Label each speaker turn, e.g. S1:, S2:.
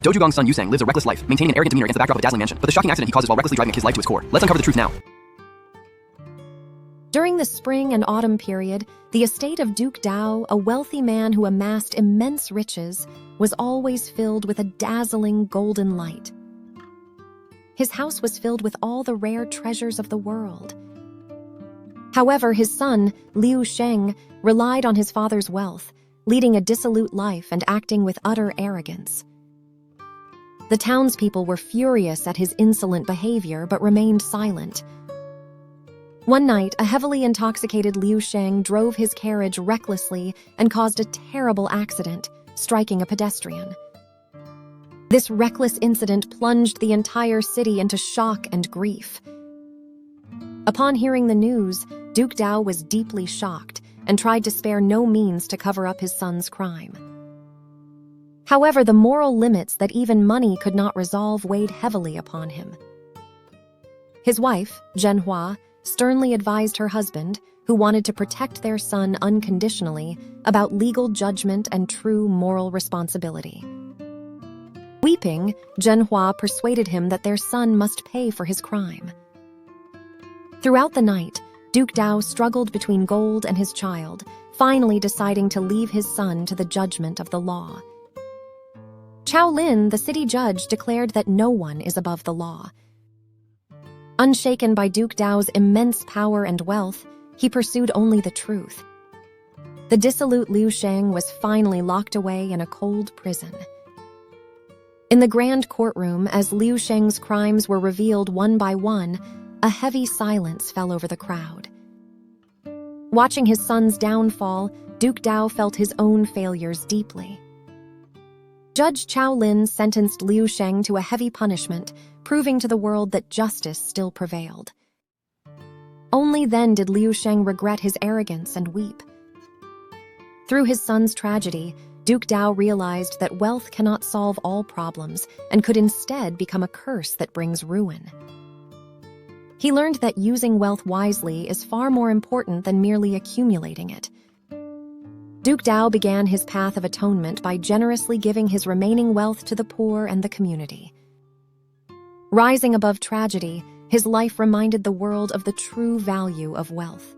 S1: Dojugong's son Liu Sheng lives a reckless life, maintaining an arrogant demeanor against the backdrop of a dazzling mansion, but the shocking accident he causes while recklessly driving his life to its core. Let's uncover the truth now.
S2: During the spring and autumn period, the estate of Duke Dao, a wealthy man who amassed immense riches, was always filled with a dazzling golden light. His house was filled with all the rare treasures of the world. However, his son, Liu Sheng, relied on his father's wealth, leading a dissolute life and acting with utter arrogance. The townspeople were furious at his insolent behavior but remained silent. One night, a heavily intoxicated Liu Sheng drove his carriage recklessly and caused a terrible accident, striking a pedestrian. This reckless incident plunged the entire city into shock and grief. Upon hearing the news, Duke Dao was deeply shocked and tried to spare no means to cover up his son's crime. However, the moral limits that even money could not resolve weighed heavily upon him. His wife, Zhen, sternly advised her husband, who wanted to protect their son unconditionally, about legal judgment and true moral responsibility. Weeping, Zhen persuaded him that their son must pay for his crime. Throughout the night, Duke Dao struggled between gold and his child, finally deciding to leave his son to the judgment of the law. Chao, the city judge, declared that no one is above the law. Unshaken by Duke Dao's immense power and wealth, he pursued only the truth. The dissolute Liu Sheng was finally locked away in a cold prison. In the grand courtroom, as Liu Sheng's crimes were revealed one by one, a heavy silence fell over the crowd. Watching his son's downfall, Duke Dao felt his own failures deeply. Judge Chao sentenced Liu Sheng to a heavy punishment, proving to the world that justice still prevailed. Only then did Liu Sheng regret his arrogance and weep. Through his son's tragedy, Duke Dao realized that wealth cannot solve all problems and could instead become a curse that brings ruin. He learned that using wealth wisely is far more important than merely accumulating it. Duke Dao began his path of atonement by generously giving his remaining wealth to the poor and the community. Rising above tragedy, his life reminded the world of the true value of wealth.